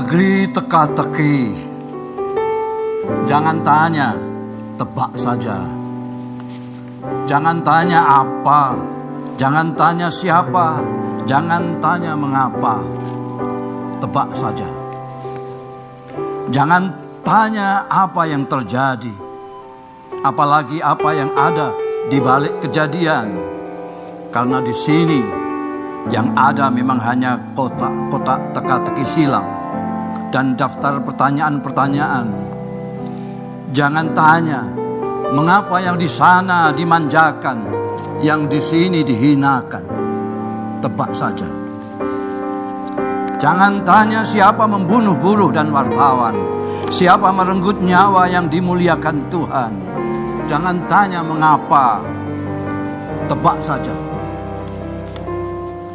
Negeri teka-teki. Jangan tanya, tebak saja. Jangan tanya apa, jangan tanya siapa, jangan tanya mengapa. Tebak saja. Jangan tanya apa yang terjadi, apalagi apa yang ada di balik kejadian. Karena di sini yang ada memang hanya kotak-kotak teka-teki silam dan daftar pertanyaan-pertanyaan. Jangan tanya mengapa yang di sana dimanjakan, yang di sini dihinakan. Tebak saja. Jangan tanya siapa membunuh buruh dan wartawan, siapa merenggut nyawa yang dimuliakan Tuhan. Jangan tanya mengapa. Tebak saja.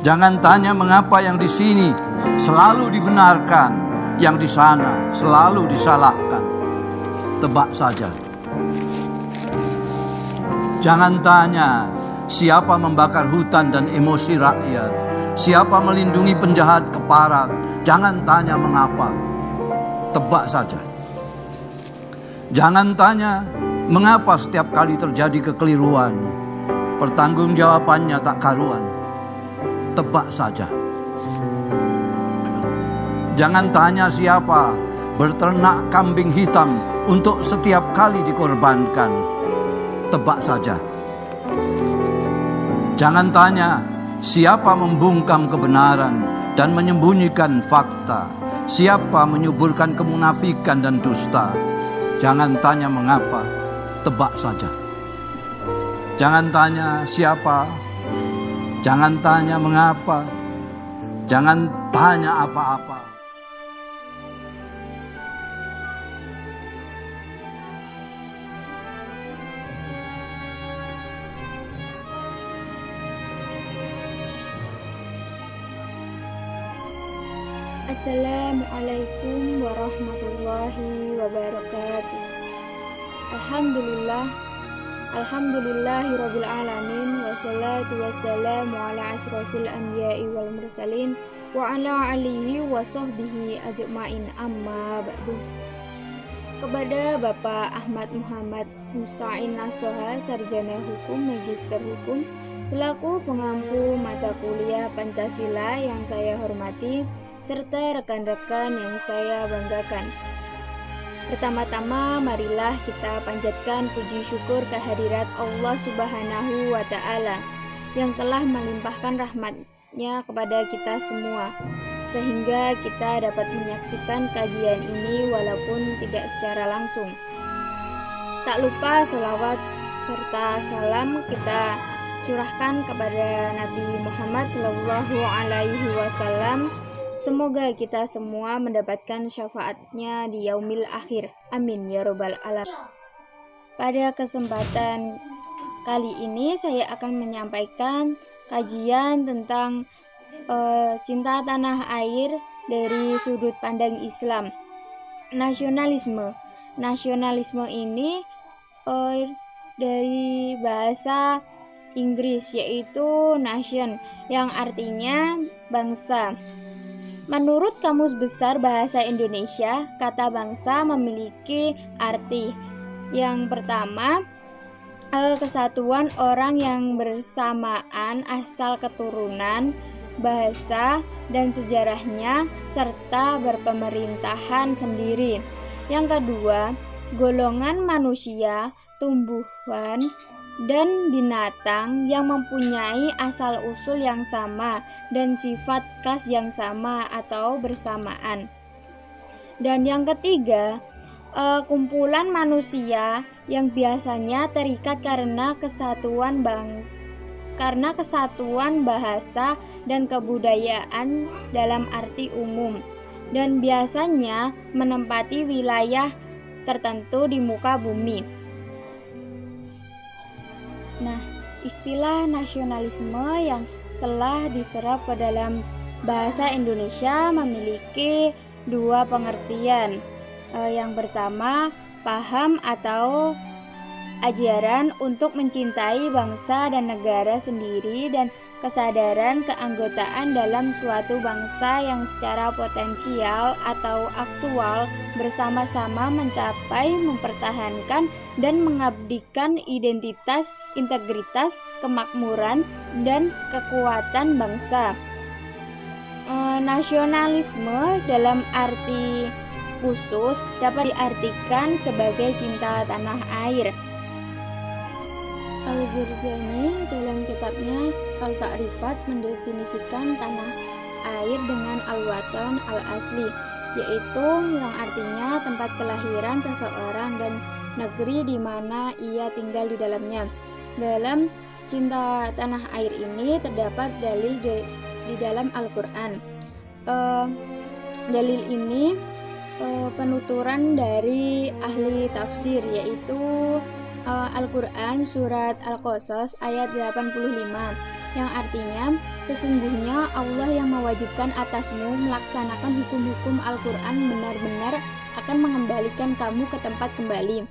Jangan tanya mengapa yang di sini selalu dibenarkan, yang di sana selalu disalahkan. Tebak saja. Jangan tanya siapa membakar hutan dan emosi rakyat, siapa melindungi penjahat keparat. Jangan tanya mengapa. Tebak saja. Jangan tanya mengapa setiap kali terjadi kekeliruan, pertanggungjawabannya tak karuan. Tebak saja. Jangan tanya siapa berternak kambing hitam untuk setiap kali dikorbankan. Tebak saja. Jangan tanya siapa membungkam kebenaran dan menyembunyikan fakta, siapa menyuburkan kemunafikan dan dusta. Jangan tanya mengapa. Tebak saja. Jangan tanya siapa, jangan tanya mengapa, jangan tanya apa-apa. Assalamualaikum warahmatullahi wabarakatuh. Alhamdulillahirabbil alamin, wassalatu wassalamu ala asrofil anbiya'i wal mursalin wa ala alihi wa sahbihi ajma'in, amma ba'du. Kepada Bapak Ahmad Muhammad Musta'in Nasoha, Sarjana Hukum, Magister Hukum, selaku pengampu mata kuliah Pancasila yang saya hormati, serta rekan-rekan yang saya banggakan. Pertama-tama, marilah kita panjatkan puji syukur kehadirat Allah Subhanahu wa Ta'ala yang telah melimpahkan rahmat-Nya kepada kita semua, sehingga kita dapat menyaksikan kajian ini walaupun tidak secara langsung. Tak lupa sholawat serta salam kita curahkan kepada Nabi Muhammad SAW. Semoga kita semua mendapatkan syafaatnya di yaumil akhir. Amin ya robbal alamin. Pada kesempatan kali ini saya akan menyampaikan kajian tentang cinta tanah air dari sudut pandang Islam. Nasionalisme ini dari bahasa Inggris, yaitu nation, yang artinya bangsa. Menurut Kamus Besar Bahasa Indonesia, kata bangsa memiliki arti. Yang pertama, kesatuan orang yang bersamaan asal keturunan, bahasa, dan sejarahnya, serta berpemerintahan sendiri. Yang kedua, golongan manusia, tumbuhan, dan binatang yang mempunyai asal-usul yang sama dan sifat khas yang sama atau bersamaan. Dan yang ketiga, kumpulan manusia yang biasanya terikat karena kesatuan bahasa dan kebudayaan dalam arti umum, dan biasanya menempati wilayah tertentu di muka bumi. Nah, istilah nasionalisme yang telah diserap ke dalam bahasa Indonesia memiliki dua pengertian. Yang pertama, paham atau ajaran untuk mencintai bangsa dan negara sendiri dan kesadaran keanggotaan dalam suatu bangsa yang secara potensial atau aktual bersama-sama mencapai, mempertahankan, dan mengabdikan identitas, integritas, kemakmuran, dan kekuatan bangsa. Nasionalisme dalam arti khusus dapat diartikan sebagai cinta tanah air. Al-Jurjani dalam kitabnya Al-Ta'rifat mendefinisikan tanah air dengan al-watan al-asli, yaitu yang artinya tempat kelahiran seseorang dan negeri di mana ia tinggal di dalamnya. Dalam cinta tanah air ini terdapat dalil di dalam Al-Quran. Dalil ini penuturan dari ahli tafsir, yaitu Al-Quran surat Al-Qasas ayat 85 yang artinya sesungguhnya Allah yang mewajibkan atasmu melaksanakan hukum-hukum Al-Quran benar-benar akan mengembalikan kamu ke tempat kembali.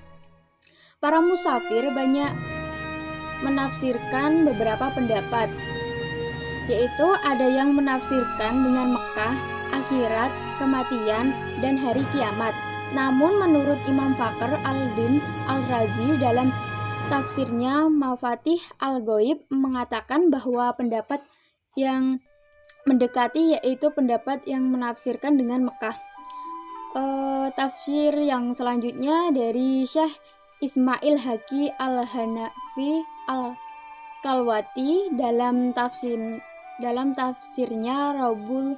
Para musafir banyak menafsirkan beberapa pendapat, yaitu ada yang menafsirkan dengan Mekah, akhirat, kematian, dan hari kiamat. Namun menurut Imam Fakhr al-Din al-Razi dalam tafsirnya Mafatih al-Ghaib mengatakan bahwa pendapat yang mendekati yaitu pendapat yang menafsirkan dengan Mekah. Tafsir yang selanjutnya dari Syekh Ismail Haqi al-Hanafi al-Kalwati dalam tafsirnya Rohul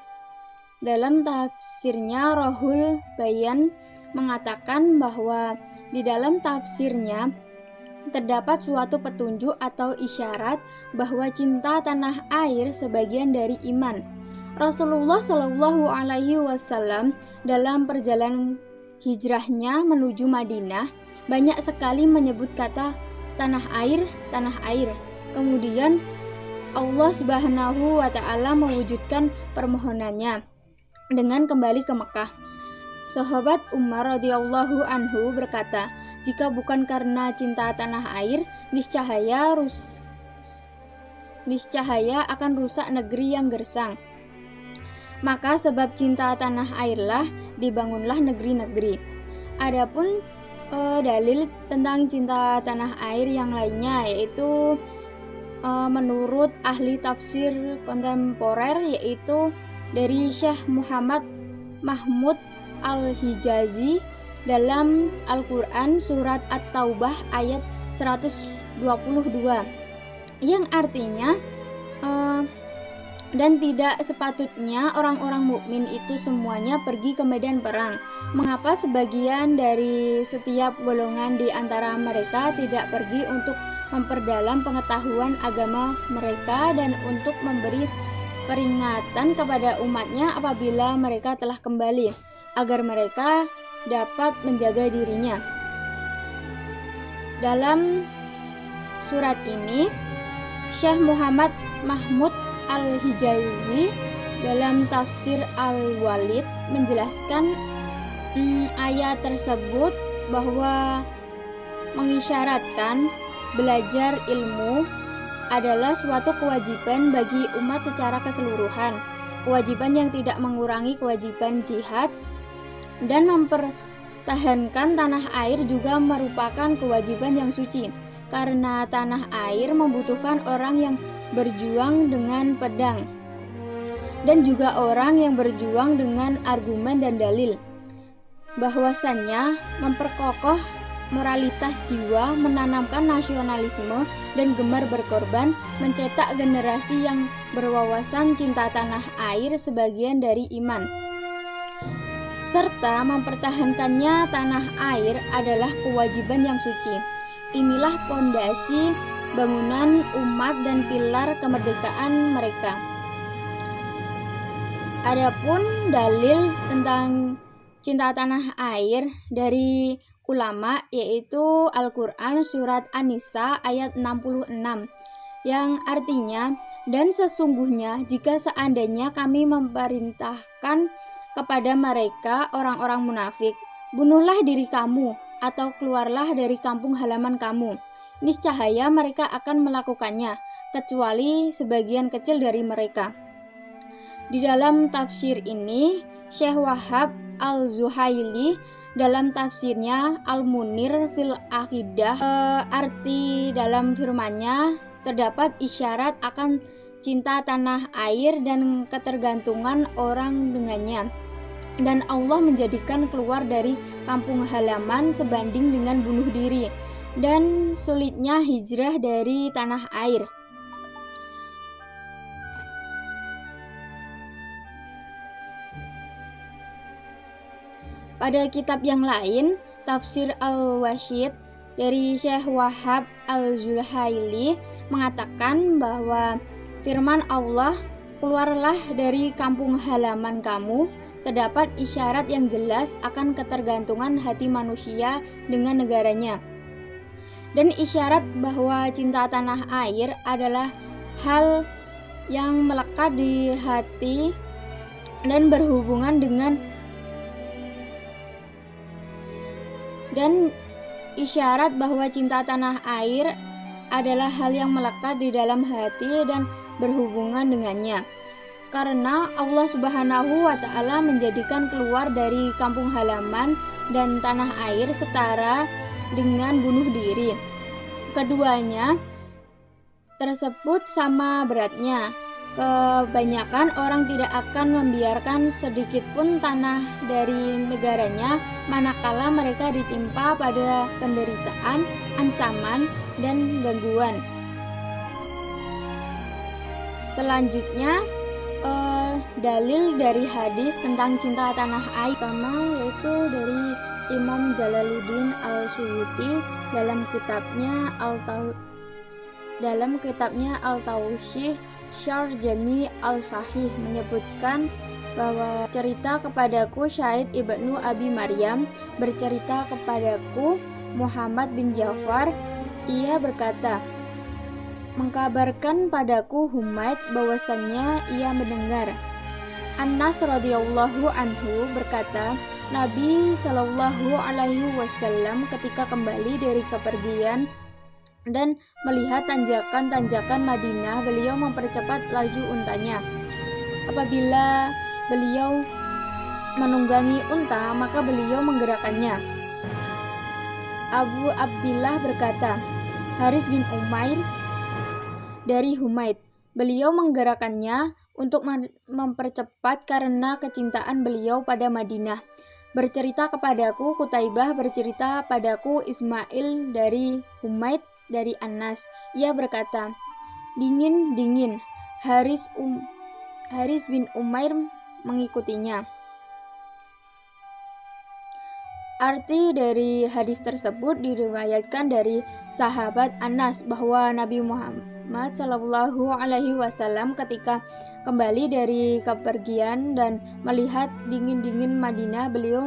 Bayan mengatakan bahwa di dalam tafsirnya terdapat suatu petunjuk atau isyarat bahwa cinta tanah air sebagian dari iman. Rasulullah Shallallahu Alaihi Wasallam dalam perjalanan hijrahnya menuju Madinah banyak sekali menyebut kata tanah air, tanah air. Kemudian Allah Subhanahu wa Ta'ala mewujudkan permohonannya dengan kembali ke Mekah. Sahabat Umar radhiyallahu anhu berkata, jika bukan karena cinta tanah air, niscaya akan rusak negeri yang gersang. Maka sebab cinta tanah airlah dibangunlah negeri-negeri. Adapun dalil tentang cinta tanah air yang lainnya, yaitu menurut ahli tafsir kontemporer, yaitu dari Syekh Muhammad Mahmud Al-Hijazi dalam Al-Quran surat At-Taubah ayat 122 yang artinya dan tidak sepatutnya orang-orang mukmin itu semuanya pergi ke medan perang. Mengapa sebagian dari setiap golongan di antara mereka tidak pergi untuk memperdalam pengetahuan agama mereka dan untuk memberi peringatan kepada umatnya apabila mereka telah kembali, agar mereka dapat menjaga dirinya. Dalam surat ini, Syekh Muhammad Mahmud Al-Hijazi dalam tafsir Al-Walid menjelaskan ayat tersebut bahwa mengisyaratkan belajar ilmu adalah suatu kewajiban bagi umat secara keseluruhan, kewajiban yang tidak mengurangi kewajiban jihad, dan mempertahankan tanah air juga merupakan kewajiban yang suci, karena tanah air membutuhkan orang yang berjuang dengan pedang dan juga orang yang berjuang dengan argumen dan dalil. Bahwasannya memperkokoh moralitas jiwa, menanamkan nasionalisme dan gemar berkorban, mencetak generasi yang berwawasan cinta tanah air sebagian dari iman, serta mempertahankannya tanah air adalah kewajiban yang suci. Inilah pondasi bangunan umat dan pilar kemerdekaan mereka. Adapun dalil tentang cinta tanah air dari ulama yaitu Al-Quran surat An-Nisa ayat 66 yang artinya, dan sesungguhnya jika seandainya kami memerintahkan kepada mereka orang-orang munafik, bunuhlah diri kamu atau keluarlah dari kampung halaman kamu. Niscaya mereka akan melakukannya, kecuali sebagian kecil dari mereka. Di dalam tafsir ini, Syekh Wahab Al-Zuhaili dalam tafsirnya Al-Munir fil Aqidah, arti dalam firman-Nya terdapat isyarat akan cinta tanah air dan ketergantungan orang dengannya. Dan Allah menjadikan keluar dari kampung halaman sebanding dengan bunuh diri dan sulitnya hijrah dari tanah air. Pada kitab yang lain, Tafsir Al-Wasyid dari Syekh Wahab Al-Zuhaili mengatakan bahwa firman Allah, "Keluarlah dari kampung halaman kamu," terdapat isyarat yang jelas akan ketergantungan hati manusia dengan negaranya. Dan isyarat bahwa cinta tanah air adalah hal yang melekat di hati dan berhubungan dengan isyarat bahwa cinta tanah air adalah hal yang melekat di dalam hati dan berhubungan dengannya. Karena Allah Subhanahu wa Ta'ala menjadikan keluar dari kampung halaman dan tanah air setara dengan bunuh diri. Keduanya tersebut sama beratnya. Kebanyakan orang tidak akan membiarkan sedikit pun tanah dari negaranya manakala mereka ditimpa pada penderitaan, ancaman, dan gangguan. Selanjutnya, dalil dari hadis tentang cinta tanah air pertama yaitu dari Imam Jalaluddin Al-Suyuti dalam kitabnya Al-Tawshih Syarh Jami Al-Sahih menyebutkan bahwa cerita kepadaku Syahid Ibnu Abi Maryam bercerita kepadaku Muhammad bin Ja'far, ia berkata, mengkabarkan padaku Humaid bahwasannya ia mendengar Anas radhiyallahu anhu berkata, Nabi Shallallahu alaihi wasallam ketika kembali dari kepergian dan melihat tanjakan-tanjakan Madinah, beliau mempercepat laju untanya. Apabila beliau menunggangi unta, maka beliau menggerakkannya. Abu Abdillah berkata, Haris bin Umair dari Humaid, beliau menggerakkannya untuk mempercepat karena kecintaan beliau pada Madinah. Bercerita kepadaku Qutaibah, bercerita padaku Ismail dari Humaid dari Anas, ia berkata, dingin. Haris bin Umair mengikutinya. Arti dari hadis tersebut diriwayatkan dari sahabat Anas bahwa Nabi Muhammad Shallallahu alaihi wasallam ketika kembali dari kepergian dan melihat dingin-dingin Madinah, beliau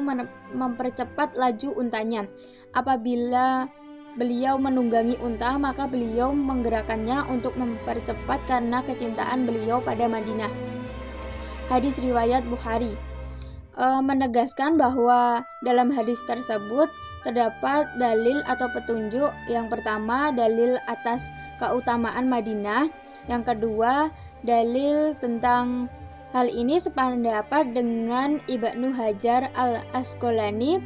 mempercepat laju untanya. Apabila beliau menunggangi unta, maka beliau menggerakkannya untuk mempercepat karena kecintaan beliau pada Madinah. Hadis riwayat Bukhari menegaskan bahwa dalam hadis tersebut terdapat dalil atau petunjuk. Yang pertama, dalil atas keutamaan Madinah. Yang kedua, dalil tentang hal ini sependapat dengan Ibnu Hajar Al-Asqalani.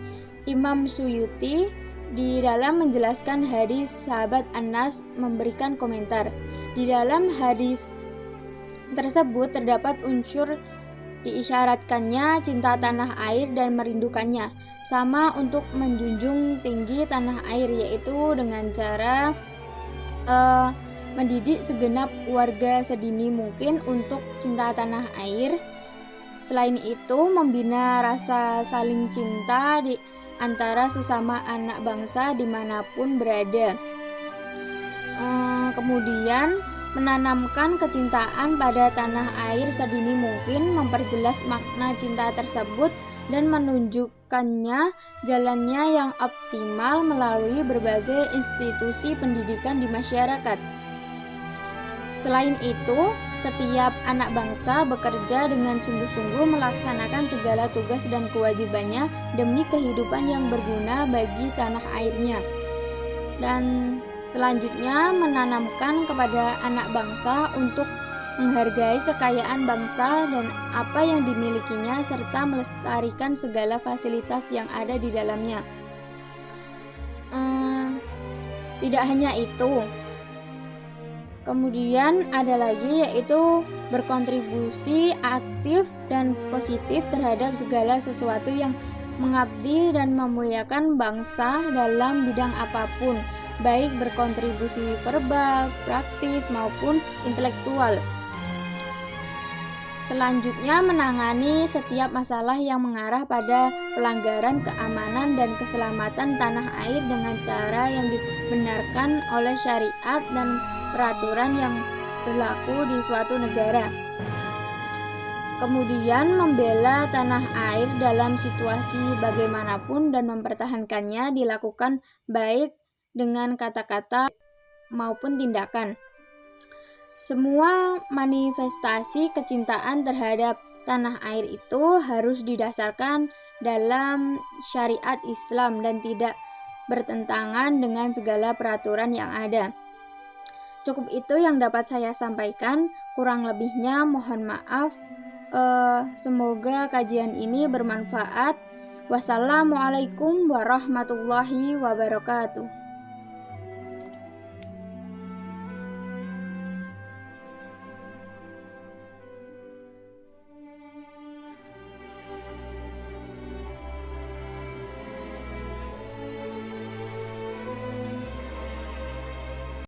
Imam Suyuti di dalam menjelaskan hadis sahabat Anas memberikan komentar. Di dalam hadis tersebut terdapat unsur diisyaratkannya cinta tanah air dan merindukannya, sama untuk menjunjung tinggi tanah air, yaitu dengan cara mendidik segenap warga sedini mungkin untuk cinta tanah air. Selain itu, membina rasa saling cinta di antara sesama anak bangsa dimanapun berada. Kemudian menanamkan kecintaan pada tanah air sedini mungkin, memperjelas makna cinta tersebut dan menunjukkannya jalannya yang optimal melalui berbagai institusi pendidikan di masyarakat. Selain itu, setiap anak bangsa bekerja dengan sungguh-sungguh melaksanakan segala tugas dan kewajibannya demi kehidupan yang berguna bagi tanah airnya. Dan selanjutnya menanamkan kepada anak bangsa untuk menghargai kekayaan bangsa dan apa yang dimilikinya serta melestarikan segala fasilitas yang ada di dalamnya. Tidak hanya itu, kemudian ada lagi yaitu berkontribusi aktif dan positif terhadap segala sesuatu yang mengabdi dan memuliakan bangsa dalam bidang apapun, baik berkontribusi verbal, praktis maupun intelektual. Selanjutnya menangani setiap masalah yang mengarah pada pelanggaran keamanan dan keselamatan tanah air dengan cara yang dibenarkan oleh syariat dan peraturan yang berlaku di suatu negara. Kemudian membela tanah air dalam situasi bagaimanapun dan mempertahankannya dilakukan baik dengan kata-kata maupun tindakan. Semua manifestasi kecintaan terhadap tanah air itu harus didasarkan dalam syariat Islam dan tidak bertentangan dengan segala peraturan yang ada. Cukup itu yang dapat saya sampaikan, kurang lebihnya mohon maaf. Semoga kajian ini bermanfaat. Wassalamualaikum warahmatullahi wabarakatuh.